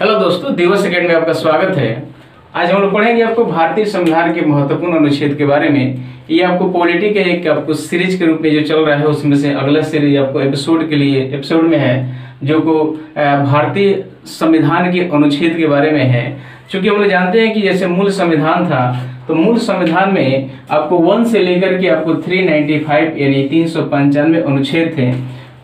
Hello दोस्तों, दिवस second में आपका स्वागत है। आज हम लोग पढ़ेंगे आपको भारतीय संविधान के महत्वपूर्ण अनुच्छेद के बारे में। ये आपको पॉलिटी के एक आपको सीरीज के रूप में जो चल रहा है उसमें से अगला सीरीज आपको एपिसोड में है जो को भारतीय संविधान के अनुच्छेद के बारे में है। क्योंकि हम लोग जानते हैं कि जैसे मूल संविधान था तो मूल संविधान में आपको 1 से लेकर के आपको 395 यानी 395 अनुच्छेद थे।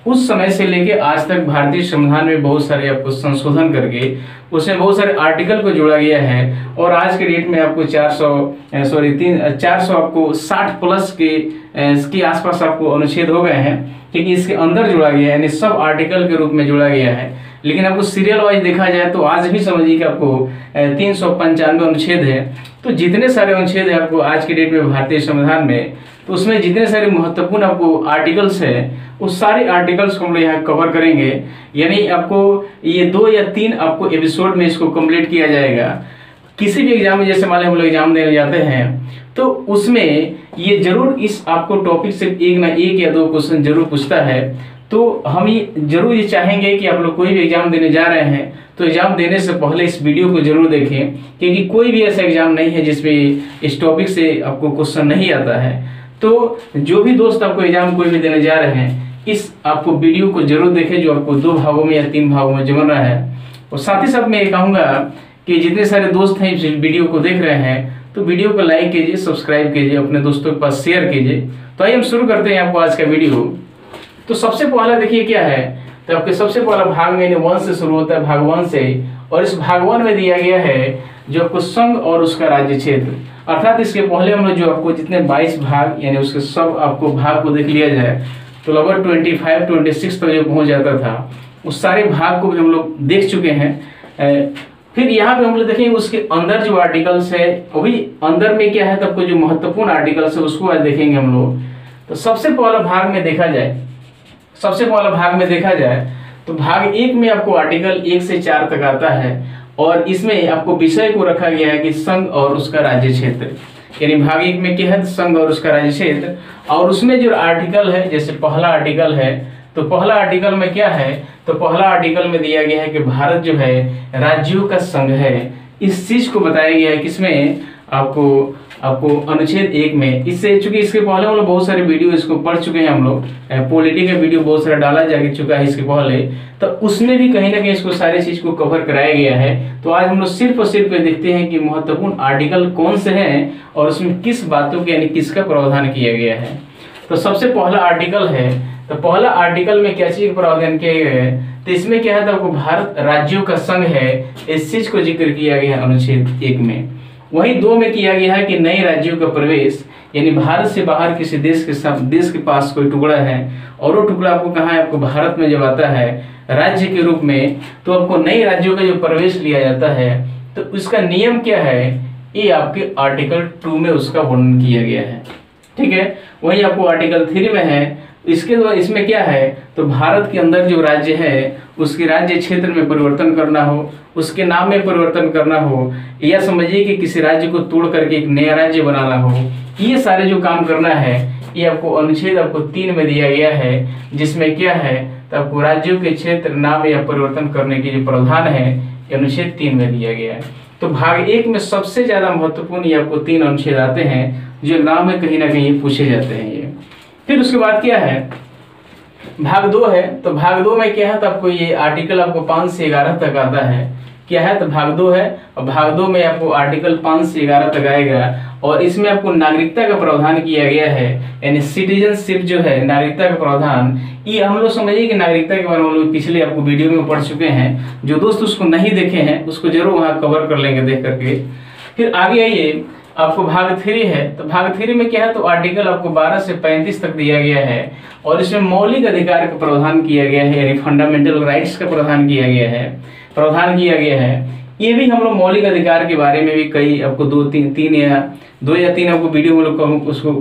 उस समय से लेके आज तक भारतीय संविधान में बहुत सारे आपको संशोधन करके उसमें बहुत सारे आर्टिकल को जोड़ा गया है और आज के डेट में आपको 400 आपको 60 प्लस के आसपास आपको अनुच्छेद हो गए हैं, क्योंकि इसके अंदर जोड़ा गया है यानी सब आर्टिकल के रूप में जोड़ा गया है। लेकिन आपको सीरियल वाइज देखा जाए तो आज भी समझिए कि आपको 395 अनुच्छेद है। तो जितने सारे अनुच्छेद है आपको आज के डेट में भारतीय संविधान में, तो उसमें जितने सारे महत्वपूर्ण आपको आर्टिकल्स है उस सारे आर्टिकल्स को हम लोग यहाँ कवर करेंगे। यानी आपको ये 2 या 3 आपको एपिसोड में इसको कंप्लीट किया जाएगा। किसी भी एग्जाम में जैसे मान लो हम लोग एग्जाम देने जाते हैं तो उसमें ये जरूर इस आपको टॉपिक से एक ना एक या 2 क्वेश्चन जरूर पूछता है। तो हम ये जरूर ये चाहेंगे कि आप लोग कोई भी एग्जाम देने जा रहे हैं तो एग्जाम देने से पहले इस वीडियो को जरूर देखें, क्योंकि कोई भी ऐसा एग्जाम नहीं है जिसमें इस टॉपिक से आपको क्वेश्चन नहीं आता है। तो जो भी दोस्त आपको एग्जाम कोई भी देने जा रहे हैं इस आपको वीडियो को जरूर देखें जो आपको 2 भागों में या 3 भागों में जम रहा है। और साथ ही साथ मैं ये कहूँगा कि जितने सारे दोस्त हैं इस वीडियो को देख रहे हैं तो वीडियो को लाइक कीजिए, सब्सक्राइब कीजिए, अपने दोस्तों के पास शेयर कीजिए। तो आइए हम शुरू करते हैं आपको आज का वीडियो। तो सबसे पहला देखिए क्या है, तो आपके सबसे पहला भाग में 1 से शुरू होता है, भाग 1 से। और इस भाग 1 में दिया गया है जो आपको संघ और उसका राज्य क्षेत्र, अर्थात इसके पहले हम लोग जो आपको जितने 22 भाग यानी उसके सब आपको भाग को देख लिया जाए तो लगभग 25-26 तक जो पहुंच जाता था उस सारे भाग को भी हम लोग देख चुके हैं। फिर यहाँ पे हम लोग देखेंगे उसके अंदर जो आर्टिकल्स है अभी अंदर में क्या है, तो आपको जो महत्वपूर्ण आर्टिकल्स है उसको आज देखेंगे हम लोग। तो सबसे पहला भाग में देखा जाए तो भाग 1 में आपको आर्टिकल 1 से 4 तक आता है और इसमें आपको विषय को रखा गया है कि संघ और उसका राज्य क्षेत्र। यानी भाग 1 में क्या है, संघ और उसका राज्य क्षेत्र। और उसमें जो आर्टिकल है जैसे पहला आर्टिकल है तो पहला आर्टिकल में क्या है, तो पहला आर्टिकल में दिया गया है कि भारत जो है राज्यों का संघ है। इस चीज को बताया गया है किसमें, आपको अनुच्छेद 1 में। इससे चूंकि इसके पहले हम लोग बहुत सारे वीडियो इसको पढ़ चुके हैं, हम लोग पॉलिटी का वीडियो बहुत सारा डाला जा चुका है इसके पहले, तो उसमें भी कहीं ना कहीं इसको सारी चीज को कवर कराया गया है। तो आज हम लोग सिर्फ और सिर्फ देखते हैं कि महत्वपूर्ण आर्टिकल कौन से हैं और उसमें किस बातों के यानी किसका प्रावधान किया गया है। तो सबसे पहला आर्टिकल है, तो पहला आर्टिकल में क्या चीज का प्रावधान किया गया है, तो इसमें क्या है, तो आपको भारत राज्यों का संघ है इस चीज को जिक्र किया गया है अनुच्छेद 1 में। वहीं 2 में किया गया है कि नए राज्यों का प्रवेश, यानी भारत से बाहर किसी देश के पास कोई टुकड़ा है और वो टुकड़ा आपको कहाँ है, आपको भारत में जब आता है राज्य के रूप में तो आपको नए राज्यों का जो प्रवेश लिया जाता है तो उसका नियम क्या है, ये आपके आर्टिकल 2 में उसका वर्णन किया गया है। ठीक है, वही आपको आर्टिकल 3 में है। इसमें क्या है, तो भारत के अंदर जो राज्य है उसके राज्य क्षेत्र में परिवर्तन करना हो, उसके नाम में परिवर्तन करना हो, या समझिए कि किसी राज्य को तोड़ करके एक नया राज्य बनाना हो, ये सारे जो काम करना है ये आपको अनुच्छेद आपको 3 में दिया गया है। जिसमें क्या है, तो आपको राज्यों के क्षेत्र नाम या परिवर्तन करने के जो प्रावधान है ये अनुच्छेद 3 में दिया गया है। तो भाग 1 में सबसे ज्यादा महत्वपूर्ण ये आपको 3 अनुच्छेद आते हैं जो एग्जाम में कहीं ना कहीं पूछे जाते हैं ये। फिर उसके बाद क्या है, भाग 2 है। तो भाग 2 में क्या है, तो आपको ये आर्टिकल आपको 5 से 11 तक आता है। क्या है, तो भाग 2 है और भाग 2 में आपको आर्टिकल 5 से 11 तक आएगा और इसमें आपको नागरिकता का प्रावधान किया गया है। यानी सिटीजनशिप जो है नागरिकता का प्रावधान, ये हम लोग समझिए कि नागरिकता के बारे में हम लोग पिछले आपको वीडियो में पढ़ चुके हैं। जो दोस्त उसको नहीं देखे हैं उसको जरूर वहाँ कवर कर लेंगे देख करके। फिर आगे आइए, आपको भाग 3 है। तो भाग 3 में क्या है, तो आर्टिकल आपको 12 से 35 तक दिया गया है और इसमें मौलिक अधिकार का प्रावधान किया गया है, यानी फंडामेंटल राइट्स का प्रावधान किया गया है। ये भी हम लोग मौलिक अधिकार के बारे में भी कई आपको 2 या 3 आपको वीडियो हम लोग उसको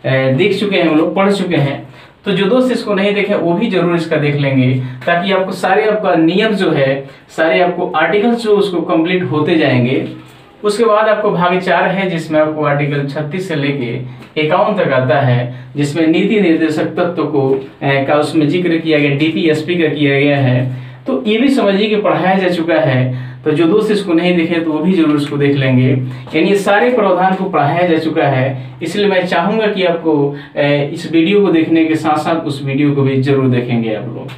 देख चुके हैं, हम लोग पढ़ चुके हैं। तो जो दोस्त इसको नहीं देखे वो भी जरूर इसका देख लेंगे ताकि आपको सारे आपका नियम जो है, सारे आपको आर्टिकल्स जो उसको कंप्लीट होते जाएंगे। उसके बाद आपको भाग 4 है जिसमें आपको आर्टिकल 36 से लेके 51 तक आता है, जिसमें नीति निर्देशक तत्व का उसमें जिक्र किया गया, डीपीएसपी का किया गया है। तो ये भी समझिए कि पढ़ाया जा चुका है। तो जो दोस्त इसको नहीं देखे तो वो भी जरूर इसको देख लेंगे। यानी ये सारे प्रावधान को पढ़ाया जा चुका है, इसलिए मैं चाहूंगा कि आपको इस वीडियो को देखने के साथ साथ उस वीडियो को भी जरूर देखेंगे आप लोग।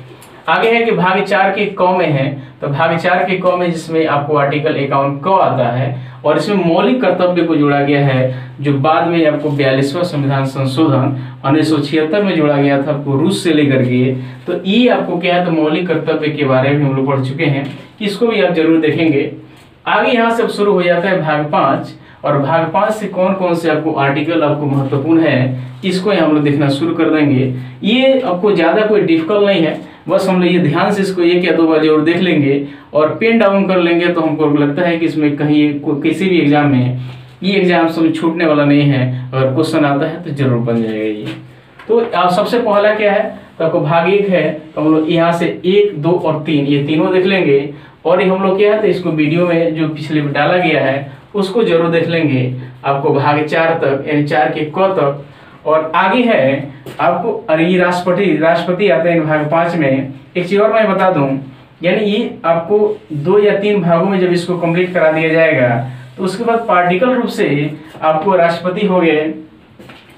आगे है कि भाग 4 के क में है, तो भाग 4 के क में जिसमें आपको आर्टिकल 51 क आता है और इसमें मौलिक कर्तव्य को जोड़ा गया है, जो बाद में आपको 42वां संविधान संशोधन 1976 में जोड़ा गया था आपको रूस से लेकर के। तो ये आपको क्या है, तो मौलिक कर्तव्य के बारे में हम लोग पढ़ चुके हैं, इसको भी आप जरूर देखेंगे। आगे यहाँ से शुरू हो जाता है भाग 5, और भाग 5 से कौन कौन से आपको आर्टिकल आपको महत्वपूर्ण है इसको हम लोग देखना शुरू कर देंगे। ये आपको ज्यादा कोई डिफिकल्ट नहीं है, बस हम लोग ये ध्यान से इसको 1 या 2 बार जरूर देख लेंगे और पेन डाउन कर लेंगे, तो हमको लगता है कि इसमें कहीं किसी भी एग्जाम में ये एग्जाम सब छूटने वाला नहीं है। अगर क्वेश्चन आता है तो जरूर बन जाएगा ये। तो आप सबसे पहला क्या है, तो आपको भाग 1 है, तो हम लोग यहाँ से 1, 2 और 3 ये तीनों देख लेंगे। और ये हम लोग क्या है, तो इसको वीडियो में जो पिछले में डाला गया है उसको जरूर देख लेंगे। आपको भाग 4 तक यानी 4 के क तक, और आगे है आपको अरे ये राष्ट्रपति आते हैं भाग 5 में। एक चीज और मैं बता दूं, यानी ये आपको 2 या 3 भागों में जब इसको कंप्लीट करा दिया जाएगा तो उसके बाद पार्टिकल रूप से आपको राष्ट्रपति हो गए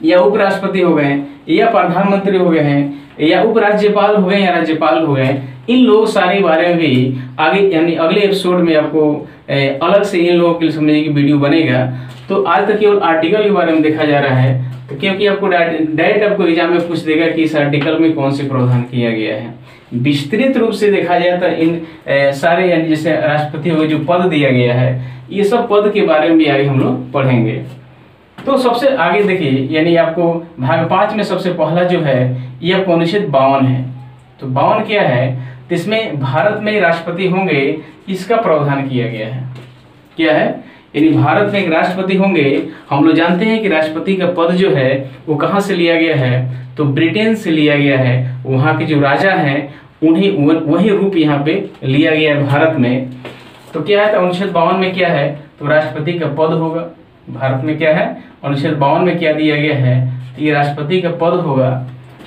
या उपराष्ट्रपति हो गए या प्रधानमंत्री हो गए हैं या उपराज्यपाल हो गए या राज्यपाल हो गए, इन लोग सारे बारे में भी आगे यानी अगले एपिसोड में आपको अलग से इन लोगों के लिए समझने की वीडियो बनेगा। तो आज तक केवल आर्टिकल के बारे में देखा जा रहा है, तो क्योंकि आपको डायरेक्ट आपको एग्जाम में पूछ देगा कि इस आर्टिकल में कौन से प्रावधान किया गया है। विस्तृत रूप से देखा जाए तो इन सारे यानी जैसे राष्ट्रपति हो जो पद दिया गया है, ये सब पद के बारे में भी आगे हम लोग पढ़ेंगे। तो सबसे आगे देखिए, यानी आपको भाग 5 में सबसे पहला जो है ये आपको अनुच्छेद 52 है। तो 52 क्या है, तो इसमें भारत में राष्ट्रपति होंगे इसका प्रावधान किया गया है। क्या है, यानी भारत में एक राष्ट्रपति होंगे। हम लोग जानते हैं कि राष्ट्रपति का पद जो है वो कहाँ से लिया गया है, तो ब्रिटेन से लिया गया है। वहाँ के जो राजा हैं उन्हीं वही रूप यहाँ पे लिया गया है भारत में। तो क्या है, तो अनुच्छेद 52 में क्या है, तो राष्ट्रपति का पद होगा। भारत में क्या है, अनुच्छेद 52 में क्या दिया गया है, तो ये राष्ट्रपति का पद होगा।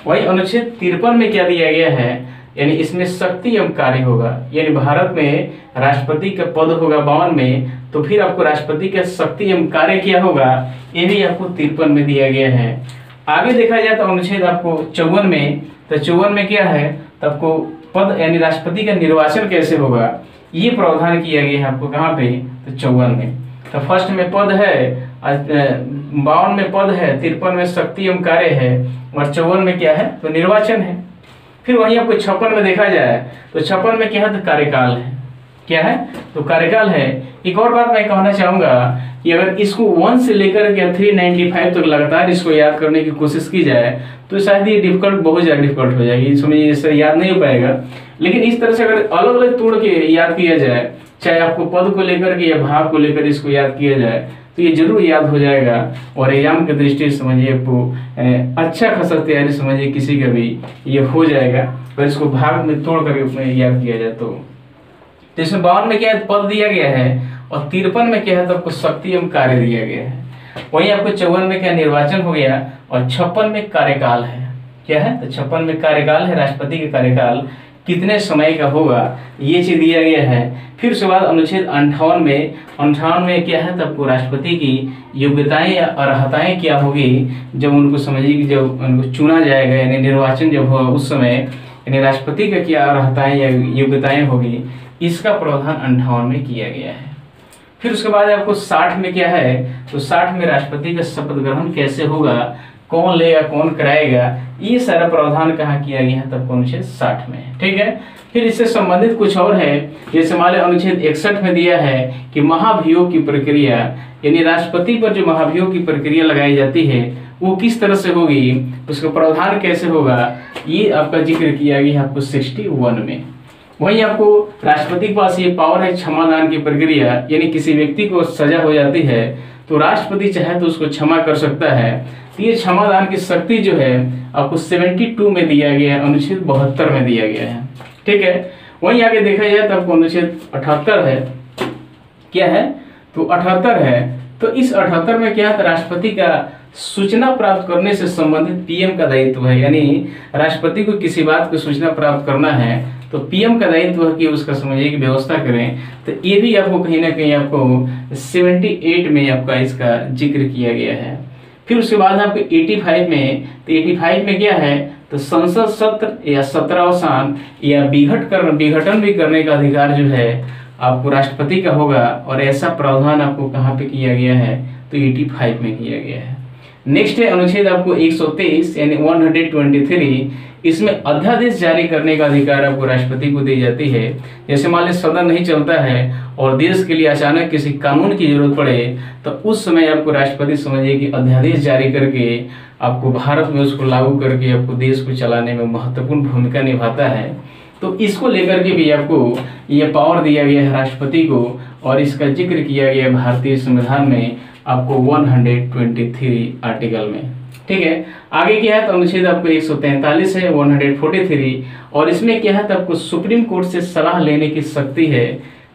वही अनुच्छेद 53 में क्या दिया गया है, यानी इसमें शक्ति एवं कार्य होगा। यानी भारत में राष्ट्रपति का पद होगा 52 में, तो फिर आपको राष्ट्रपति का शक्ति एवं कार्य क्या होगा, ये भी आपको 53 में दिया गया है। आगे देखा जाए तो अनुच्छेद आपको 54 में, तो 54 में क्या है, तो आपको पद यानी राष्ट्रपति का निर्वाचन कैसे होगा ये प्रावधान किया गया है आपको कहाँ पे, तो 54 में। तो फर्स्ट में पद है, 52 में पद है, 53 में शक्ति एवं कार्य है और 54 में क्या है, तो निर्वाचन है। फिर वहीं आपको 56 में देखा जाए तो 56 में क्या है, तो कार्यकाल है। क्या है, तो कार्यकाल है। एक और बात मैं कहना चाहूंगा कि अगर इसको 1 से लेकर के 395 तक लगातार इसको याद करने की कोशिश की जाए तो शायद ये डिफिकल्ट बहुत ज्यादा डिफिकल्ट हो जाएगी, समझिए इससे याद नहीं हो पाएगा। लेकिन इस तरह से अगर अलग अलग तोड़ के याद किया जाए, चाहे आपको पद को लेकर के या भाग को लेकर इसको याद किया जाए, तो ये जरूर याद हो जाएगा। और एग्जाम की दृष्टि से समझिए आपको अच्छा खासा तैयारी समझिए किसी का भी ये हो जाएगा, और इसको भाग में तोड़ करके याद किया जाए तो इसमें 52 में क्या है, पद दिया गया है, और 53 में क्या है, तो आपको शक्ति एवं कार्य दिया गया है। वहीं आपको 54 में क्या निर्वाचन हो गया, और 56 में कार्यकाल है। क्या है, तो 56 में कार्यकाल है, राष्ट्रपति का कार्यकाल कितने समय का होगा ये चीज दिया गया है। फिर उसके बाद अनुच्छेद 58 में क्या है, तो आपको राष्ट्रपति की योग्यताएं या अर्हताएं क्या होगी जब उनको समझिए कि जब उनको चुना जाएगा, यानी निर्वाचन जब होगा उस समय, यानी राष्ट्रपति का क्या अर्हताएं या योग्यताएं होगी, इसका प्रावधान 58 में किया गया है। फिर उसके बाद आपको 60 में क्या है, तो 60 में राष्ट्रपति का शपथ ग्रहण कैसे होगा, कौन लेगा कौन कराएगा, ये सारा प्रावधान कहाँ किया गया है, तब अनुच्छेद 60 में है। ठीक है। फिर इससे संबंधित कुछ और है, जैसे मान लो अनुच्छेद 61 में दिया है कि महाभियोग की प्रक्रिया, यानी राष्ट्रपति पर जो महाभियोग की प्रक्रिया लगाई जाती है वो किस तरह से होगी, उसका प्रावधान कैसे होगा, ये आपका जिक्र किया गया है आपको 61 में। वहीं आपको राष्ट्रपति के पास ये पावर है क्षमादान की प्रक्रिया, यानी किसी व्यक्ति को सजा हो जाती है तो राष्ट्रपति चाहे तो उसको क्षमा कर सकता है। तो ये क्षमादान की शक्ति जो है आपको 72 में दिया गया है, अनुच्छेद 72 में दिया गया है। ठीक है। वहीं आगे देखा जाए तो आपको अनुच्छेद 78 है। क्या है, तो 78 है। तो इस 78 में क्या है, राष्ट्रपति का सूचना प्राप्त करने से संबंधित पीएम का दायित्व है, यानी राष्ट्रपति को किसी बात की सूचना प्राप्त करना है तो पीएम का दायित्व है कि उसका समझिए कि व्यवस्था करें। तो ये भी आपको कहीं ना कहीं आपको 78 में आपका इसका जिक्र किया गया है। फिर उसके बाद आपको 85 में, तो 85 में क्या है, तो संसद सत्र या सत्रावसान या विघटन भी करने का अधिकार जो है आपको राष्ट्रपति का होगा, और ऐसा प्रावधान आपको कहाँ पे किया गया है, तो 85 में किया गया है। नेक्स्ट है अनुच्छेद आपको 123 यानी 123, इसमें अध्यादेश जारी करने का अधिकार आपको राष्ट्रपति को दी जाती है। जैसे मान लीजिए सदन नहीं चलता है और देश के लिए अचानक किसी कानून की जरूरत पड़े, तो उस समय आपको राष्ट्रपति समझिए कि अध्यादेश जारी करके आपको भारत में उसको लागू करके आपको देश को चलाने में महत्वपूर्ण भूमिका निभाता है। तो इसको लेकर के भी आपको ये पावर दिया गया है राष्ट्रपति को, और इसका जिक्र किया गया है भारतीय संविधान में आपको 123 आर्टिकल में। ठीक है, आगे क्या है, तो अनुच्छेद आपको 143 है 143, और इसमें क्या है, तो आपको सुप्रीम कोर्ट से सलाह लेने की शक्ति है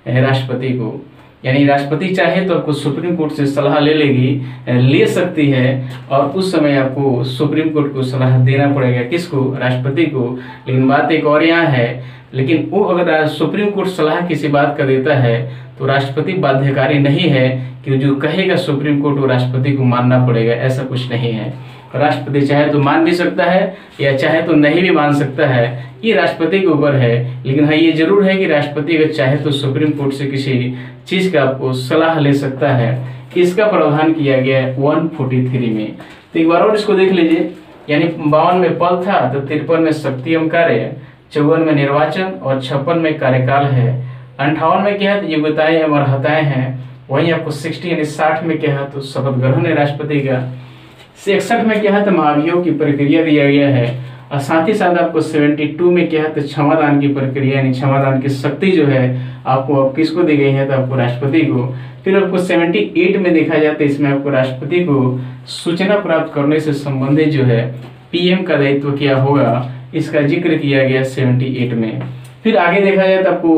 राष्ट्रपति को। यानी राष्ट्रपति चाहे तो आपको सुप्रीम कोर्ट से सलाह ले सकती है, और उस समय आपको सुप्रीम कोर्ट को सलाह देना पड़ेगा, किसको, राष्ट्रपति को। लेकिन बात एक और यहाँ है, लेकिन वो अगर सुप्रीम कोर्ट सलाह किसी बात का देता है तो राष्ट्रपति बाध्यकारी नहीं है कि जो कहेगा सुप्रीम कोर्ट वो राष्ट्रपति को मानना पड़ेगा, ऐसा कुछ नहीं है। राष्ट्रपति चाहे तो मान भी सकता है या चाहे तो नहीं भी मान सकता है, ये राष्ट्रपति के ऊपर है। लेकिन हाँ, ये जरूर है कि राष्ट्रपति अगर चाहे तो सुप्रीम कोर्ट से किसी चीज का आपको सलाह ले सकता है। इसका प्रावधान किया गया है 143 में। तो एक बार और इसको देख लीजिए, यानी 52 में पद था, तो 53 में शक्ति एवं कार्य, 54 में निर्वाचन और 56 में कार्यकाल है, 58 में क्या है, योग्यताएं एवं अर्हताएं हैं। वहीं आपको 60 यानी 60 में क्या है, तो शपथ ग्रहण है राष्ट्रपति का। 61 में क्या है, तो महाभियोग की प्रक्रिया दिया गया है, और साथ ही साथ आपको 72 में क्या है, तो क्षमादान की प्रक्रिया यानी क्षमादान की शक्ति जो है आपको अब किसको दी गई है, तो आपको राष्ट्रपति को। फिर आपको 78 में देखा जाए तो इसमें आपको राष्ट्रपति को सूचना प्राप्त करने से संबंधित जो है पीएम का दायित्व क्या होगा, इसका जिक्र किया गया 78 में। फिर आगे देखा जाए तो आपको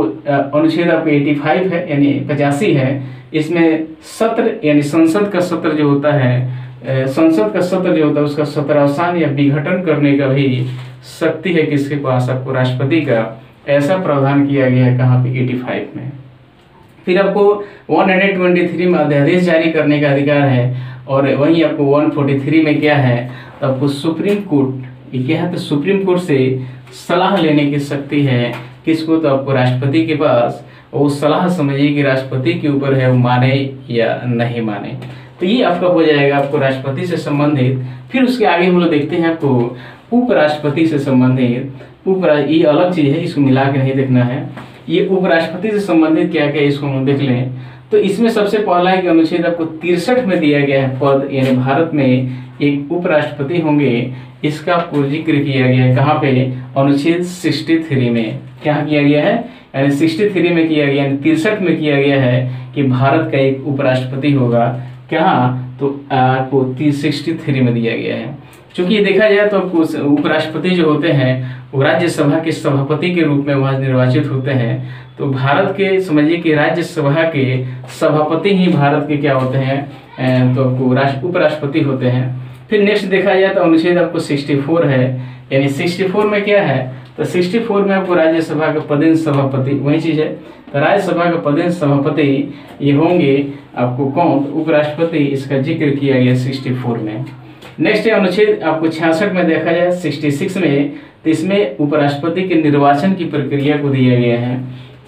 अनुच्छेद आपको 85 है यानी 85 है, इसमें सत्र यानी संसद का सत्र जो होता है, संसद का सत्र जो होता है उसका सत्रावसान या विघटन करने का भी शक्ति है किसके पास, आपको राष्ट्रपति का। ऐसा प्रावधान किया गया है कहाँ पे, 85 में। फिर आपको 123 में अध्यादेश जारी करने का अधिकार है, और वहीं आपको 143 में क्या है, तो आपको सुप्रीम कोर्ट, ये क्या है, तो सुप्रीम कोर्ट से सलाह लेने की शक्ति है किसको, तो आपको राष्ट्रपति के पास। वो सलाह समझिए कि राष्ट्रपति के ऊपर है, वो माने या नहीं माने। तो ये आपका हो जाएगा आपको राष्ट्रपति से संबंधित। फिर उसके आगे हम लोग देखते हैं आपको उपराष्ट्रपति से संबंधित। ये अलग चीज है, इसको मिला के नहीं देखना है। ये उपराष्ट्रपति से संबंधित क्या क्या, इसको हम देख लें। तो इसमें सबसे पहला है कि अनुच्छेद आपको 63 में दिया गया है पद, यानी भारत में एक उपराष्ट्रपति होंगे, इसका आपको जिक्र किया गया है कहाँ पे, अनुच्छेद 63 में। क्या किया गया है, यानी 63 में किया गया, यानी 63 में किया गया है कि भारत का एक उपराष्ट्रपति होगा। क्या, तो आपको 63 में दिया गया है। चूंकि देखा जाए तो आपको उपराष्ट्रपति जो होते हैं वो राज्यसभा के सभापति के रूप में वहाँ निर्वाचित होते हैं। तो भारत के समझिए कि राज्यसभा के सभापति ही भारत के क्या होते हैं, तो आपको उपराष्ट्रपति होते हैं। फिर नेक्स्ट देखा जाए तो अनुच्छेद आपको 64 है, यानी 64 में क्या है, तो 64 में आपको राज्यसभा का पदेन सभापति, वही चीज है, तो राज्यसभा का पदेन सभापति ये होंगे आपको कौन, उपराष्ट्रपति। इसका जिक्र किया गया 64 में। नेक्स्ट है अनुच्छेद आपको 66 में देखा जाए 66 में, तो इसमें उपराष्ट्रपति के निर्वाचन की प्रक्रिया को दिया गया है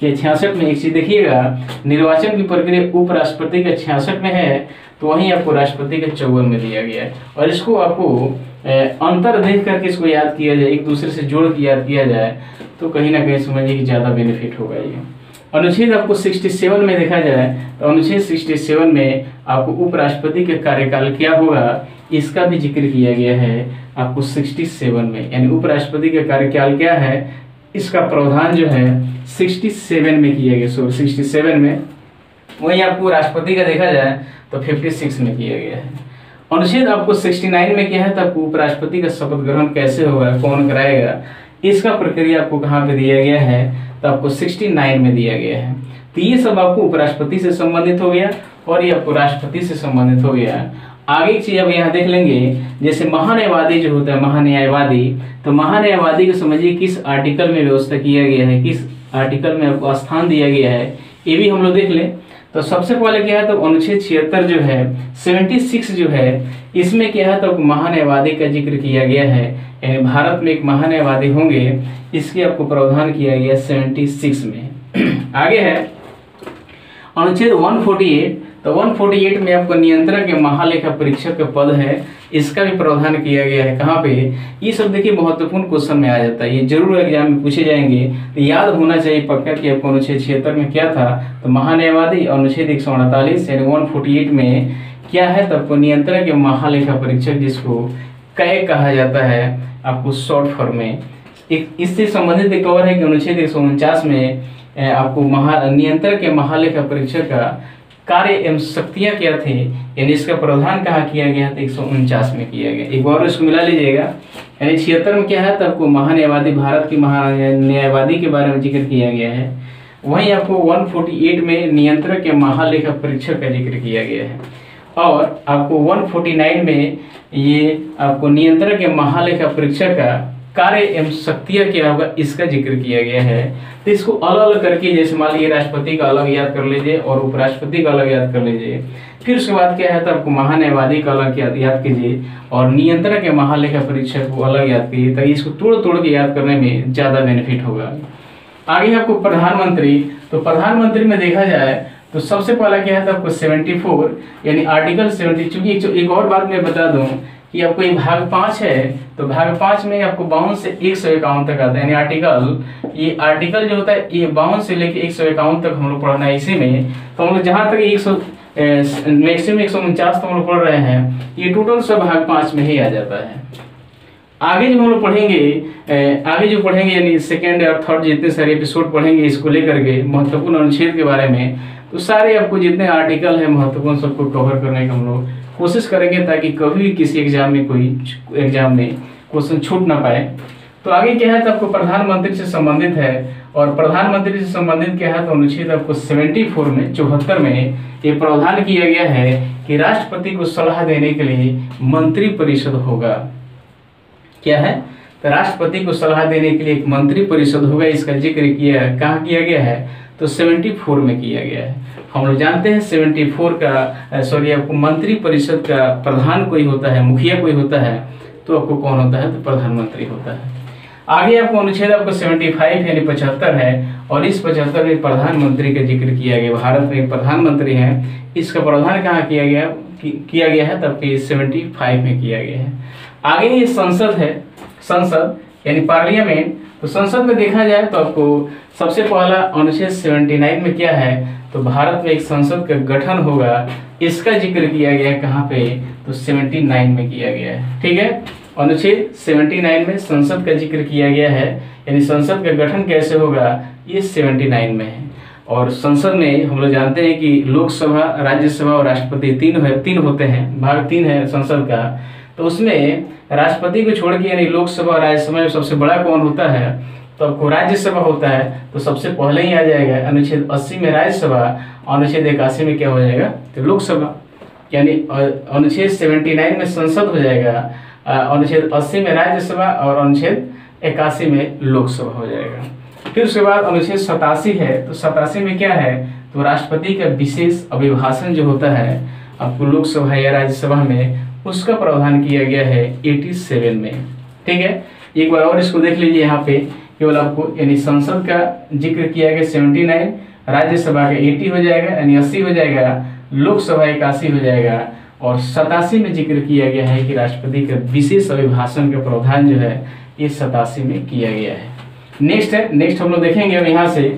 कि 66 में एक चीज देखिएगा, निर्वाचन की प्रक्रिया उपराष्ट्रपति का 66 में है, तो वहीं आपको राष्ट्रपति का 54 में दिया गया है। और इसको आपको अंतर देख करके इसको याद किया जाए, एक दूसरे से जोड़ के याद किया जाए, तो कहीं ना कहीं समझिए कि ज्यादा बेनिफिट होगा ये। अनुच्छेद आपको 67 में देखा जाए तो अनुच्छेद 67 में आपको उपराष्ट्रपति के कार्यकाल क्या होगा, इसका भी जिक्र किया गया है आपको 67 में, यानी उपराष्ट्रपति का कार्यकाल क्या है, इसका प्रावधान जो है 67 में किया गया, 67 में। वहीं आपको राष्ट्रपति का देखा जाए तो 56 में किया गया है। अनुच्छेद आपको 69 में क्या है, तो आपको उपराष्ट्रपति का शपथ ग्रहण कैसे होगा, कौन कराएगा, इसका प्रक्रिया आपको कहाँ पे दिया गया है, तो आपको 69 में दिया गया है। तो ये सब आपको उपराष्ट्रपति से संबंधित हो गया और ये आपको राष्ट्रपति से संबंधित हो गया। आगे एक चीज अब यहाँ देख लेंगे, जैसे महान्यायवादी जो होता है महान्यायवादी, तो महान्यायवादी को समझिए किस आर्टिकल में व्यवस्था किया गया है, किस आर्टिकल में आपको स्थान दिया गया है, ये भी हम लोग देख लें। तो सबसे पहले क्या है, तो अनुच्छेद 76 जो है 76 जो है, इसमें क्या है, तो महान्यायवादी का जिक्र किया गया है, यानी भारत में एक महान्यायवादी होंगे, इसके आपको प्रावधान किया गया 76 में। आगे है अनुच्छेद 148, तो 148 में आपको नियंत्रक के महालेखा परीक्षक का पद है, इसका भी प्रावधान किया गया है। कहाँ पे, ये सब देखिए महत्वपूर्ण क्वेश्चन में आ जाता है, ये जरूर एग्जाम में पूछे जाएंगे, तो याद होना चाहिए पक्का कि आपको अनुच्छेद 76 में क्या था, तो महान्यायवादी, अनुच्छेद 148 यानी 148 में क्या है, तो आपको नियंत्रक के महालेखा परीक्षक जिसको कैग कहा जाता है आपको शॉर्ट फॉर्म में। इससे संबंधित एक और है कि अनुच्छेद 149 में आपको नियंत्रक के महालेखा परीक्षक का कार्य एवं शक्तियां क्या थे, यानी इसका प्रावधान कहाँ किया गया, तो 149 में किया गया। एक बार इसको मिला लीजिएगा, यानी 76 में क्या है, तो आपको महान्यायवादी, भारत की महान्यायवादी के बारे में जिक्र किया गया है। वहीं आपको 148 में नियंत्रक के महालेखा परीक्षक का जिक्र किया गया है, और आपको 149 में ये आपको नियंत्रक के महालेखा परीक्षक का कार्य एवं शक्तियां क्या होगा, इसका जिक्र किया गया है। तो इसको अलग अलग करके, जैसे मान लीजिए राष्ट्रपति का अलग याद कर लीजिए और उपराष्ट्रपति का अलग याद कर लीजिए, फिर उसके बाद क्या है, तो आपको महान्यायवादी का अलग याद कीजिए और नियंत्रक के महालेखा परीक्षक को अलग याद कीजिए, ताकि इसको तोड़ तोड़ के याद करने में ज्यादा बेनिफिट होगा। आगे आपको प्रधानमंत्री, तो प्रधानमंत्री में देखा जाए तो सबसे पहला क्या है, तो आपको 74 यानी आर्टिकल 70। चूंकि एक और बात मैं बता दूं कि आपको ये भाग 5 है, तो भाग 5 में आपको 52 से 151 तक आता है, यानी ये आर्टिकल जो होता है ये 52 से लेके 151 तक हम लोग पढ़ना है। इसी में तो हम लोग जहाँ तक 100 मैक्सिमम 149 तो हम लोग पढ़ रहे हैं, ये टोटल सब भाग 5 में ही आ जाता है। आगे जो हम लोग पढ़ेंगे यानी सेकेंड और थर्ड जितने सारे एपिसोड पढ़ेंगे इसको लेकर के महत्वपूर्ण अनुच्छेद के बारे में, तो सारे आपको जितने आर्टिकल है महत्वपूर्ण सबको कवर करने का हम लोग कोशिश करेंगे, ताकि कभी भी किसी एग्जाम में क्वेश्चन छूट ना पाए। तो आगे क्या है, तो आपको प्रधानमंत्री से संबंधित है, और प्रधानमंत्री से संबंधित क्या है, तो अनुच्छेद आपको 74 में 74 में ये प्रावधान किया गया है कि राष्ट्रपति को सलाह देने के लिए मंत्री परिषद होगा। क्या है, तो राष्ट्रपति को सलाह देने के लिए एक मंत्री परिषद होगा, इसका जिक्र कहाँ किया गया है, तो 74 में किया गया है। हम लोग जानते हैं 74 का आपको मंत्री परिषद का प्रधान कोई होता है, मुखिया कोई होता है, तो आपको कौन होता है, तो प्रधानमंत्री होता है। आगे आपको अनुच्छेद आपको 75 यानी 75 है, और इस 75 में प्रधानमंत्री का जिक्र किया गया। भारत में एक प्रधानमंत्री है, इसका प्रावधान कहाँ किया गया है, तब 75 में किया गया है। आगे ये संसद है, संसद यानी पार्लियामेंट। तो संसद में देखा जाए तो आपको सबसे पहला अनुच्छेद 79 में क्या है, तो भारत में एक संसद का गठन होगा, इसका जिक्र किया गया है। कहाँ पे, तो 79 में किया गया है। ठीक है, अनुच्छेद 79 में संसद का जिक्र किया गया है, यानी संसद का गठन कैसे होगा, ये 79 में है। और संसद में हम लोग जानते हैं कि लोकसभा, राज्यसभा और राष्ट्रपति तीन होते हैं, भाग 3 है संसद का। तो उसमें राष्ट्रपति को छोड़ के यानी लोकसभा और राज्यसभा में सबसे बड़ा कौन होता है, तो आपको राज्यसभा होता है, तो सबसे पहले ही आ जाएगा अनुच्छेद 80 में राज्यसभा, अनुच्छेद 81 में क्या हो जाएगा, तो लोकसभा। यानी अनुच्छेद 79 में संसद हो जाएगा, अनुच्छेद 80 में राज्यसभा और अनुच्छेद 81 में लोकसभा हो जाएगा। फिर उसके बाद अनुच्छेद 87 है, तो 87 में क्या है, तो राष्ट्रपति का विशेष अभिभाषण जो होता है आपको लोकसभा या राज्यसभा में, उसका प्रावधान किया गया है 87 में। ठीक है, एक बार और इसको देख लीजिए। यहाँ पे केवल आपको यानी संसद का जिक्र किया गया 79, राज्यसभा का 80 हो जाएगा यानी 80 हो जाएगा, लोकसभा 81 हो जाएगा, और 87 में जिक्र किया गया है कि राष्ट्रपति का विशेष अभिभाषण का प्रावधान जो है ये 87 में किया गया है। नेक्स्ट हम लोग देखेंगे अब यहाँ से,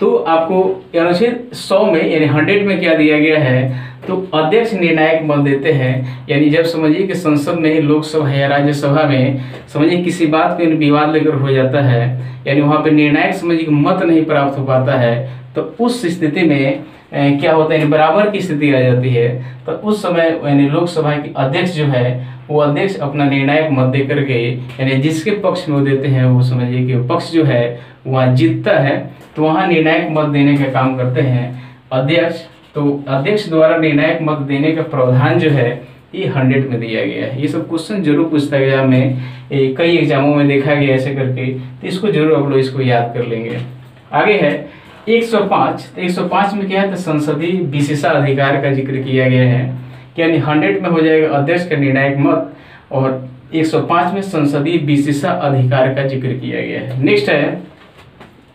तो आपको अनुच्छेद 100 में यानी 100 में क्या दिया गया है, तो अध्यक्ष निर्णायक मत देते हैं। यानी जब समझिए कि संसद में, लोकसभा या राज्यसभा में समझिए किसी बात पे विवाद लेकर हो जाता है, यानी वहाँ पे निर्णायक समझिए मत नहीं प्राप्त हो पाता है, तो उस स्थिति में क्या होता है, बराबर की स्थिति आ जाती है। तो उस समय यानी लोकसभा के अध्यक्ष जो है वो अध्यक्ष अपना निर्णायक मत दे करके यानी जिसके पक्ष में वो देते हैं वो समझिए कि पक्ष जो है वहाँ जीतता है, तो वहाँ निर्णायक मत देने का काम करते हैं अध्यक्ष। तो अध्यक्ष द्वारा निर्णायक मत देने का प्रावधान जो है ये 100 में दिया गया है। ये सब क्वेश्चन जरूर पूछता है एग्जाम में, कई एग्जामों में देखा गया ऐसे करके, तो इसको जरूर आप लोग इसको याद कर लेंगे। आगे है 105। तो 105 में क्या है, तो संसदीय विशेषाधिकार का जिक्र किया गया है, यानी 100 में हो जाएगा अध्यक्ष का निर्णायक मत, और 105 में संसदीय विशेषाधिकार का जिक्र किया गया है। नेक्स्ट है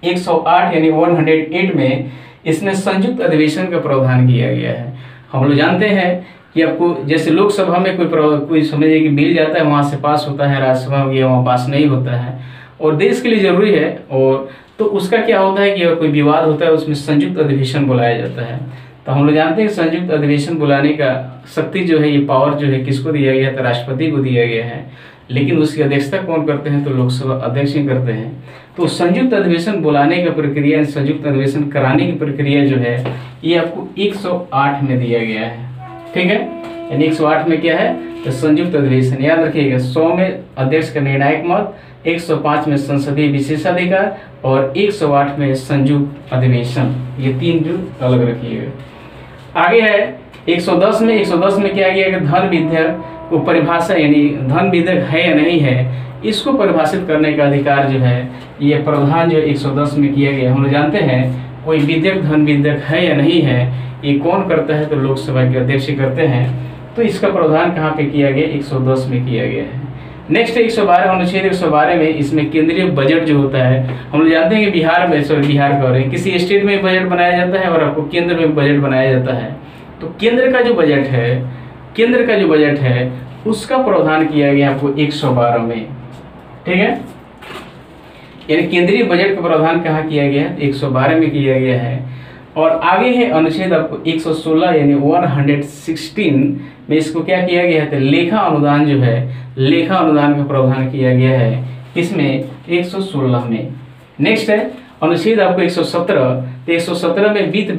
108 यानी 108 में इसमें संयुक्त अधिवेशन का प्रावधान किया गया है। हम लोग जानते हैं कि आपको जैसे लोकसभा में कोई समझिए कि बिल जाता है वहाँ से पास होता है, राज्यसभा में वहाँ पास नहीं होता है, और देश के लिए जरूरी है, और तो उसका क्या होता है कि अगर कोई विवाद होता है उसमें संयुक्त अधिवेशन बुलाया जाता है। तो हम लोग जानते हैं कि संयुक्त अधिवेशन बुलाने का शक्ति जो है, ये पावर जो है किसको दिया गया है, तो राष्ट्रपति को दिया गया है, लेकिन उसकी अध्यक्षता कौन करते हैं, तो लोकसभा अध्यक्ष ही करते हैं। तो संयुक्त अधिवेशन बुलाने का प्रक्रिया, संयुक्त अधिवेशन कराने की प्रक्रिया जो है ये आपको 108 में दिया गया है। ठीक है, यानी 108 में क्या है, तो संयुक्त अधिवेशन याद रखिएगा। 100 में अध्यक्ष का निर्णायक मत, 105 में संसदीय विशेषाधिकार और 108 में संयुक्त अधिवेशन, ये तीन जो अलग रखिएगा। आगे है 110 में। 110 में क्या किया गया, धन विधेयक को परिभाषा, यानी धन विधेयक है या नहीं है इसको परिभाषित करने का अधिकार जो है ये प्रावधान जो 110 में किया गया। हम लोग जानते हैं कोई विधेयक धन विधेयक है या नहीं है ये कौन करता है, तो लोकसभा के अध्यक्ष ही करते हैं। तो इसका प्रावधान कहाँ पे किया गया, 110 में किया गया है। नेक्स्ट 112 अनुच्छेद 112 में इसमें केंद्रीय बजट जो होता है, हम लोग जानते हैं कि बिहार कह रहे हैं, किसी स्टेट में बजट बनाया जाता है और आपको केंद्र में बजट बनाया जाता है। तो केंद्र का जो बजट है उसका प्रावधान किया गया आपको 112 में। ठीक है, यानी केंद्रीय बजट का प्रावधान कहाँ किया गया है, 112 में किया गया है। और आगे है अनुच्छेद आपको 116 यानी 116 में इसको क्या किया गया है, तो लेखा अनुदान जो है, लेखा अनुदान का प्रावधान किया गया है किसमें, 116 में। नेक्स्ट है अनुच्छेद आपको 117। तो 117 में वित्त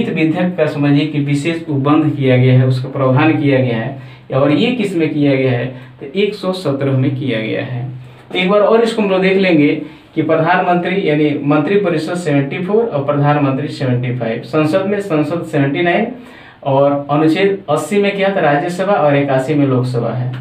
विधेयक का समझिए कि विशेष उपबंध किया गया है, उसका प्रावधान किया गया है, और ये किस में किया गया है, तो 117 में किया गया है। तो एक बार और इसको हम लोग देख लेंगे कि प्रधानमंत्री यानी मंत्रिपरिषद 74 और प्रधानमंत्री 75, संसद में संसद 79, और अनुच्छेद 80 में क्या था, राज्यसभा, और 81 में लोकसभा है,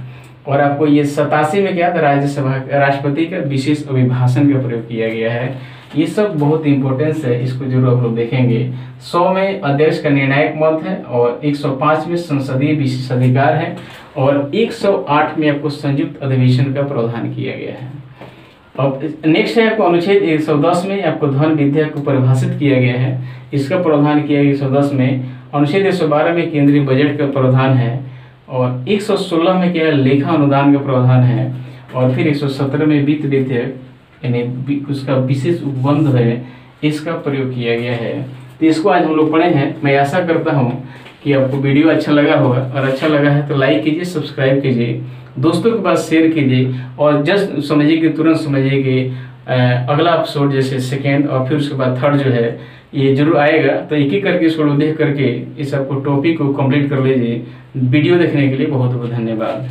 और आपको ये 87 में क्या था, राज्यसभा राष्ट्रपति का विशेष अभिभाषण का प्रयोग किया गया है। ये सब बहुत इंपॉर्टेंस है, इसको जरूर आप लोग देखेंगे। 100 में अध्यक्ष का निर्णायक मत है, और 105 में संसदीय विशेषाधिकार है, और 108 में आपको संयुक्त अधिवेशन का प्रावधान किया गया है। अब नेक्स्ट है आपको अनुच्छेद 110 में आपको धन विधेयक को परिभाषित किया गया है, इसका प्रावधान किया गया 110 में। अनुच्छेद 112 में केंद्रीय बजट का प्रावधान है, और 116 में क्या लेखा अनुदान का प्रावधान है, और फिर 117 में वित्त विधेयक यानी उसका विशेष उपबंध है, इसका प्रयोग किया गया है। तो इसको आज हम लोग पढ़े हैं। मैं आशा करता हूँ कि आपको वीडियो अच्छा लगा होगा, और अच्छा लगा है तो लाइक कीजिए, सब्सक्राइब कीजिए, दोस्तों के पास शेयर कीजिए, और जस्ट समझिए कि तुरंत समझिए कि अगला एपिसोड जैसे सेकेंड और फिर उसके बाद थर्ड जो है ये जरूर आएगा। तो एक एक करके इसको देख करके इस आपको टॉपिक को कंप्लीट कर लीजिए। वीडियो देखने के लिए बहुत बहुत धन्यवाद।